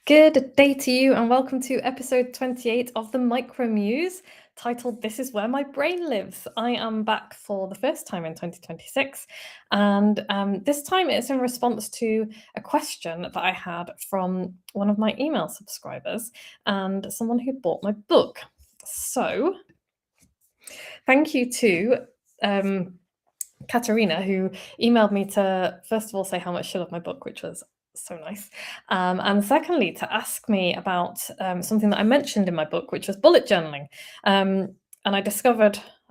Good day to you, and welcome to episode 28 of the MicroMuse, titled This Is Where My Brain Lives. I am back for the first time in 2026, and this time it's in response to a question that I had from one of my email subscribers and someone who bought my book. So, thank you to Katerina, who emailed me to, first of all, say how much she loved my book, which was so nice. And secondly, to ask me about something that I mentioned in my book, which was bullet journaling. And I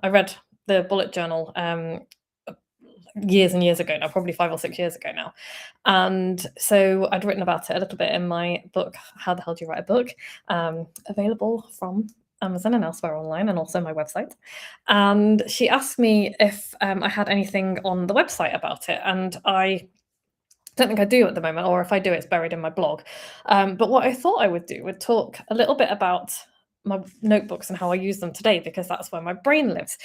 read the bullet journal years and years ago now, probably 5 or 6 years ago now. And so I'd written about it a little bit in my book, How the Hell Do You Write a Book? Available from Amazon and elsewhere online, and also my website. And she asked me if I had anything on the website about it, and I don't think I do at the moment, or if I do, it's buried in my blog. But what I thought I would do would talk a little bit about my notebooks and how I use them today, because that's where my brain lives.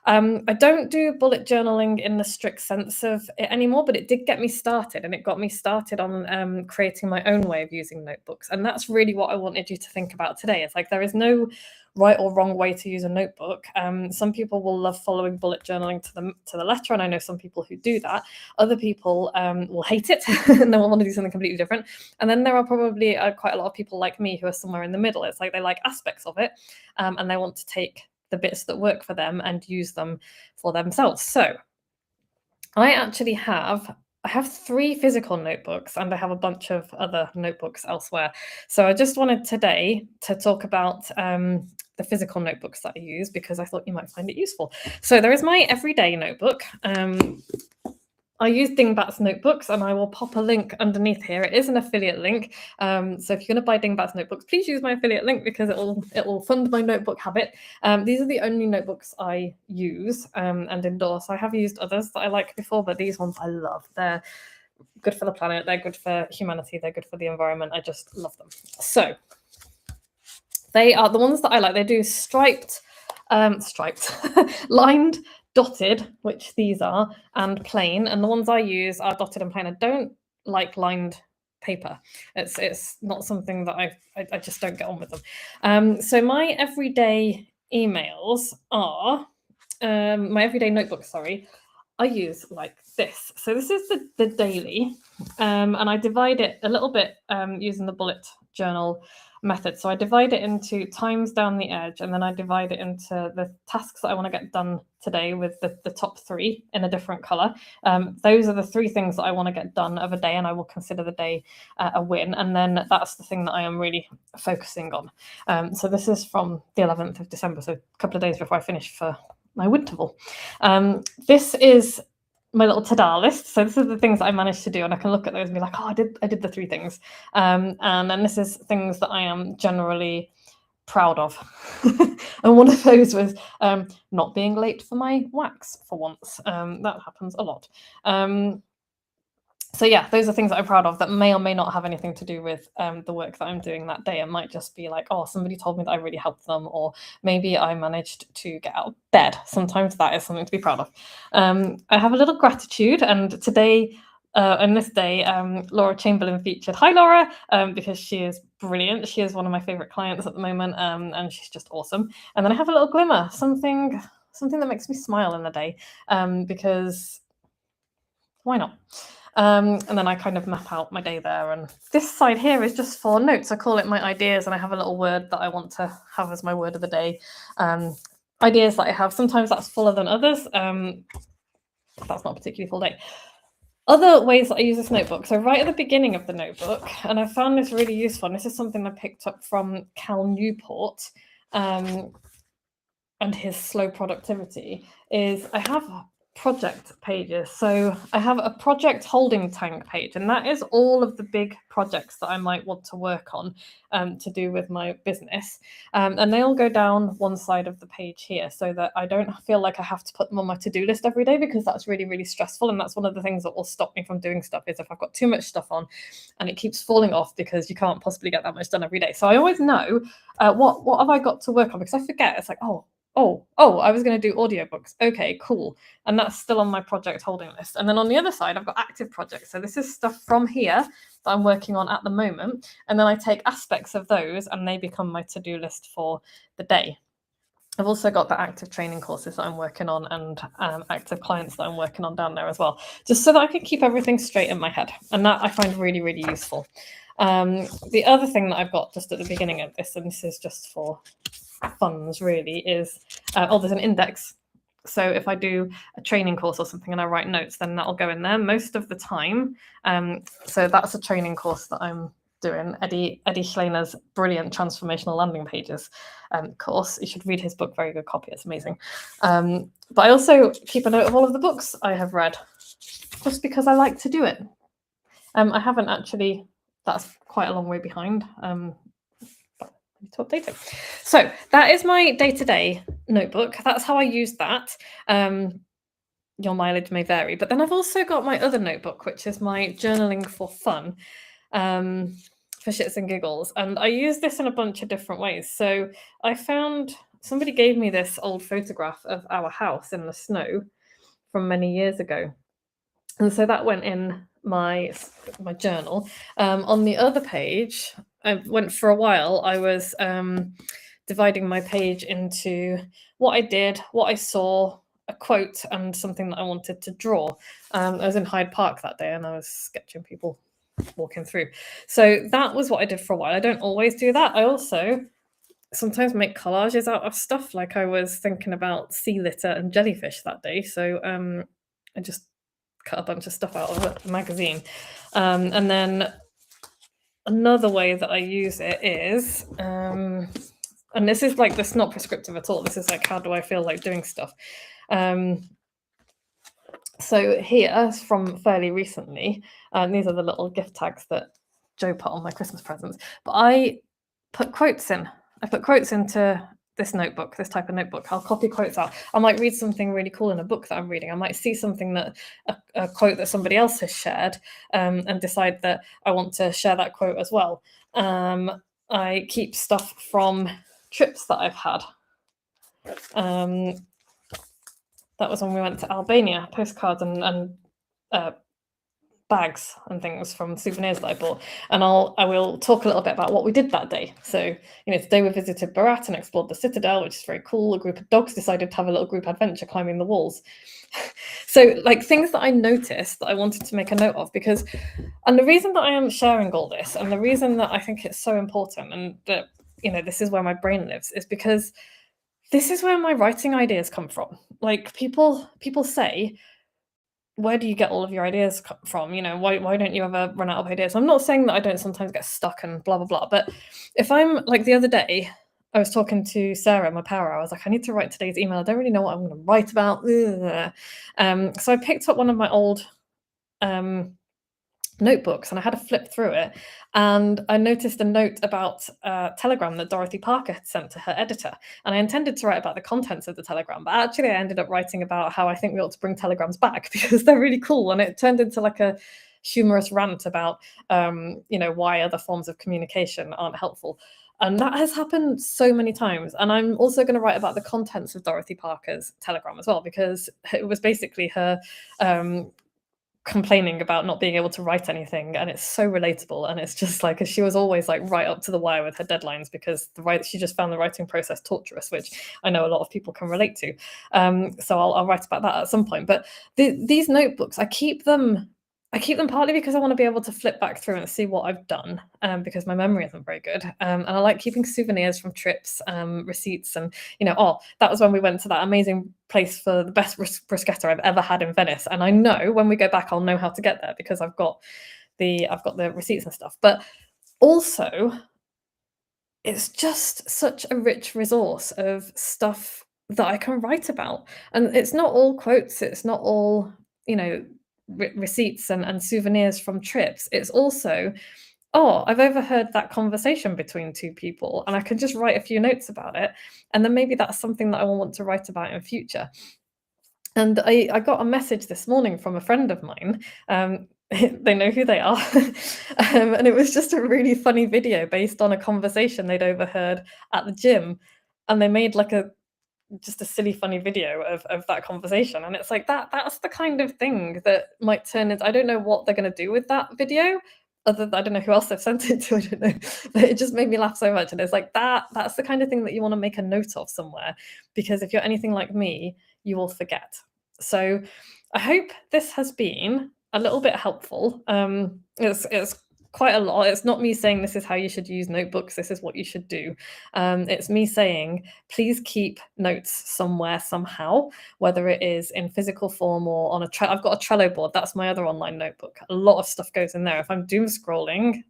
I don't do bullet journaling in the strict sense of it anymore, but it did get me started, and it got me started on creating my own way of using notebooks. And that's really what I wanted you to think about today. It's like there is no right or wrong way to use a notebook. Some people will love following bullet journaling to the letter, and I know some people who do that. Other people will hate it and they will want to do something completely different. And then there are probably quite a lot of people like me who are somewhere in the middle. It's like they like aspects of it, and they want to take the bits that work for them and use them for themselves. So I have 3 physical notebooks, and I have a bunch of other notebooks elsewhere. So I just wanted today to talk about the physical notebooks that I use, because I thought you might find it useful. So there is my everyday notebook. I use Dingbats notebooks, and I will pop a link underneath here. It is an affiliate link. So if you're going to buy Dingbats notebooks, please use my affiliate link, because it will fund my notebook habit. These are the only notebooks I use and endorse. I have used others that I liked before, but these ones I love. They're good for the planet. They're good for humanity. They're good for the environment. I just love them. So they are the ones that I like. They do striped, lined, dotted, which these are, and plain. And the ones I use are dotted and plain. I don't like lined paper. It's not something that I just don't get on with them. So my everyday emails are my everyday notebook. Sorry, I use like this. So this is the daily, and I divide it a little bit using the bullet journal method. So I divide it into times down the edge, and then I divide it into the tasks that I want to get done today with the top 3 in a different color. Those are the 3 things that I want to get done of a day, and I will consider the day a win. And then that's the thing that I am really focusing on. So this is from the 11th of December, so a couple of days before I finish for my winterval. This is my little ta-da list. So this is the things that I managed to do, and I can look at those and be like, oh, I did the 3 things. And then this is things that I am generally proud of. And one of those was not being late for my wax for once. That happens a lot. So yeah, those are things that I'm proud of that may or may not have anything to do with the work that I'm doing that day. It might just be like, oh, somebody told me that I really helped them, or maybe I managed to get out of bed. Sometimes that is something to be proud of. I have a little gratitude, and today, on this day, Laura Chamberlain featured. Hi, Laura, because she is brilliant. She is one of my favorite clients at the moment, and she's just awesome. And then I have a little glimmer, something that makes me smile in the day, because why not? And then I kind of map out my day there. And this side here is just for notes. I call it my ideas, and I have a little word that I want to have as my word of the day. Ideas that I have, sometimes that's fuller than others. That's not a particularly full day. Other ways that I use this notebook. So right at the beginning of the notebook, and I found this really useful, and this is something I picked up from Cal Newport and his slow productivity, is I have project pages. So I have a project holding tank page, and that is all of the big projects that I might want to work on to do with my business. And they all go down one side of the page here, so that I don't feel like I have to put them on my to-do list every day, because that's really, really stressful. And that's one of the things that will stop me from doing stuff, is if I've got too much stuff on and it keeps falling off, because you can't possibly get that much done every day. So I always know what have I got to work on, because I forget. It's like, oh, Oh, I was going to do audiobooks. Okay, cool. And that's still on my project holding list. And then on the other side, I've got active projects. So this is stuff from here that I'm working on at the moment. And then I take aspects of those and they become my to-do list for the day. I've also got the active training courses that I'm working on and active clients that I'm working on down there as well, just so that I can keep everything straight in my head. And that I find really, really useful. The other thing that I've got just at the beginning of this, and this is just for funds really, is there's an index. So if I do a training course or something and I write notes, then that'll go in there most of the time. So that's a training course that I'm doing, Eddie Schleiner's brilliant transformational landing pages course. You should read his book, very good copy, it's amazing. But I also keep a note of all of the books I have read, just because I like to do it. I haven't actually, that's quite a long way behind. To update it. So that is my day-to-day notebook. That's how I use that. Your mileage may vary, but then I've also got my other notebook, which is my journaling for fun, for shits and giggles. And I use this in a bunch of different ways. So I found somebody gave me this old photograph of our house in the snow from many years ago. And so that went in my journal. On the other page, I went for a while, I was dividing my page into what I did, what I saw, a quote, and something that I wanted to draw. I was in Hyde Park that day and I was sketching people walking through. So that was what I did for a while. I don't always do that. I also sometimes make collages out of stuff. Like I was thinking about sea litter and jellyfish that day. So I just cut a bunch of stuff out of a magazine. And then another way that I use it is, and this is like, this not prescriptive at all. This is like, how do I feel like doing stuff? So here, from fairly recently, these are the little gift tags that Joe put on my Christmas presents, but I put quotes in. I put quotes into this notebook, this type of notebook. I'll copy quotes out. I might read something really cool in a book that I'm reading. I might see something that a quote that somebody else has shared, and decide that I want to share that quote as well. I keep stuff from trips that I've had. That was when we went to Albania, postcards and bags and things from souvenirs that I bought. And I will talk a little bit about what we did that day. So, today we visited Barat and explored the citadel, which is very cool. A group of dogs decided to have a little group adventure climbing the walls. So like things that I noticed that I wanted to make a note of, and the reason that I am sharing all this, and the reason that I think it's so important, and that, this is where my brain lives, is because this is where my writing ideas come from. Like people say, where do you get all of your ideas from? Why don't you ever run out of ideas? I'm not saying that I don't sometimes get stuck and blah, blah, blah. But if I'm like, the other day, I was talking to Sarah, my power. I was like, I need to write today's email. I don't really know what I'm going to write about. So I picked up one of my old notebooks and I had to flip through it, and I noticed a note about a telegram that Dorothy Parker had sent to her editor, and I intended to write about the contents of the telegram, but actually I ended up writing about how I think we ought to bring telegrams back because they're really cool, and it turned into like a humorous rant about why other forms of communication aren't helpful. And that has happened so many times. And I'm also going to write about the contents of Dorothy Parker's telegram as well, because it was basically her complaining about not being able to write anything, and it's so relatable. And it's just like, she was always like right up to the wire with her deadlines because she just found the writing process torturous, which I know a lot of people can relate to. So I'll write about that at some point. But these notebooks, I keep them partly because I want to be able to flip back through and see what I've done, because my memory isn't very good. And I like keeping souvenirs from trips, receipts, and that was when we went to that amazing place for the best bruschetta I've ever had in Venice. And I know when we go back, I'll know how to get there because I've got the receipts and stuff. But also, it's just such a rich resource of stuff that I can write about. And it's not all quotes. It's not all, receipts and souvenirs from trips. It's also, I've overheard that conversation between two people and I can just write a few notes about it, and then maybe that's something that I will want to write about in future. And I got a message this morning from a friend of mine. They know who they are. And it was just a really funny video based on a conversation they'd overheard at the gym, and they made like a just a silly, funny video of that conversation. And it's like that's the kind of thing that might turn into, I don't know what they're going to do with that video. Other than, I don't know who else they've sent it to, I don't know. But it just made me laugh so much. And it's like that's the kind of thing that you want to make a note of somewhere. Because if you're anything like me, you will forget. So I hope this has been a little bit helpful. It's quite a lot. It's not me saying this is how you should use notebooks, this is what you should do. It's me saying, please keep notes somewhere, somehow, whether it is in physical form or on I've got a Trello board. That's my other online notebook. A lot of stuff goes in there. If I'm doom scrolling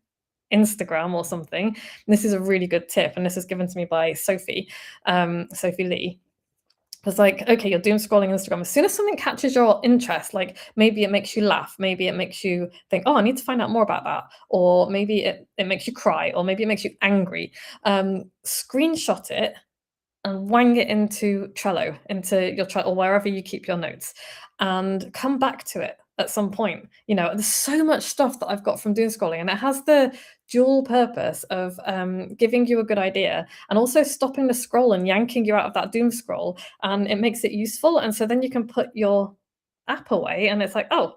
Instagram or something, this is a really good tip, and this is given to me by Sophie Lee. It's like, okay, you're doom scrolling Instagram. As soon as something catches your interest, like maybe it makes you laugh, maybe it makes you think, oh, I need to find out more about that, or maybe it makes you cry, or maybe it makes you angry, screenshot it and wang it into Trello, into your Trello, or wherever you keep your notes, and come back to it at some point. There's so much stuff that I've got from doom scrolling, and it has the dual purpose of giving you a good idea and also stopping the scroll and yanking you out of that doom scroll, and it makes it useful. And so then you can put your app away and it's like, oh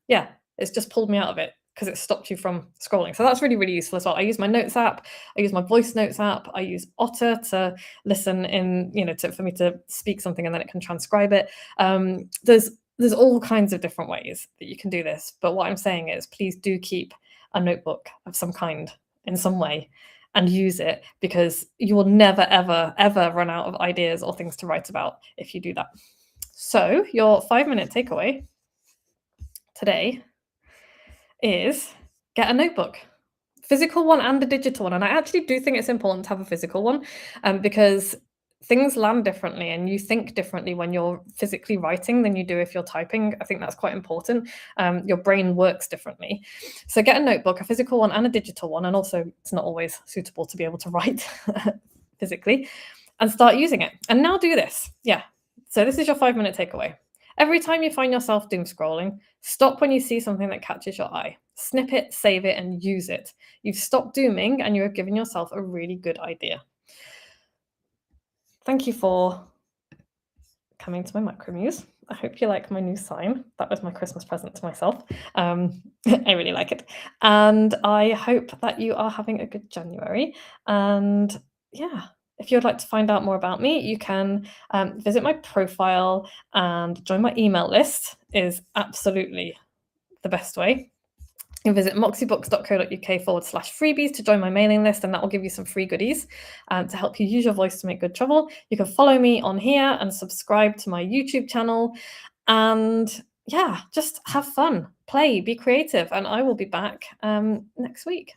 yeah, it's just pulled me out of it because it stopped you from scrolling. So that's really, really useful as well. I use my notes app, I use my voice notes app, I use Otter to listen in, for me to speak something and then it can transcribe it. There's all kinds of different ways that you can do this. But what I'm saying is, please do keep a notebook of some kind in some way and use it, because you will never, ever, ever run out of ideas or things to write about if you do that. So your 5-minute takeaway today is get a notebook, physical one and a digital one. And I actually do think it's important to have a physical one, because things land differently and you think differently when you're physically writing than you do if you're typing. I think that's quite important. Your brain works differently. So get a notebook, a physical one and a digital one. And also, it's not always suitable to be able to write physically, and start using it. And now do this. Yeah. So this is your 5-minute takeaway. Every time you find yourself doom scrolling, stop when you see something that catches your eye. Snip it, save it, and use it. You've stopped dooming and you have given yourself a really good idea. Thank you for coming to my MicroMuse. I hope you like my new sign. That was my Christmas present to myself. I really like it. And I hope that you are having a good January. And yeah, if you would like to find out more about me, you can visit my profile and join my email list is absolutely the best way. You can visit moxiebooks.co.uk/freebies to join my mailing list, and that will give you some free goodies to help you use your voice to make good travel. You can follow me on here and subscribe to my YouTube channel. And yeah, just have fun, play, be creative, and I will be back next week.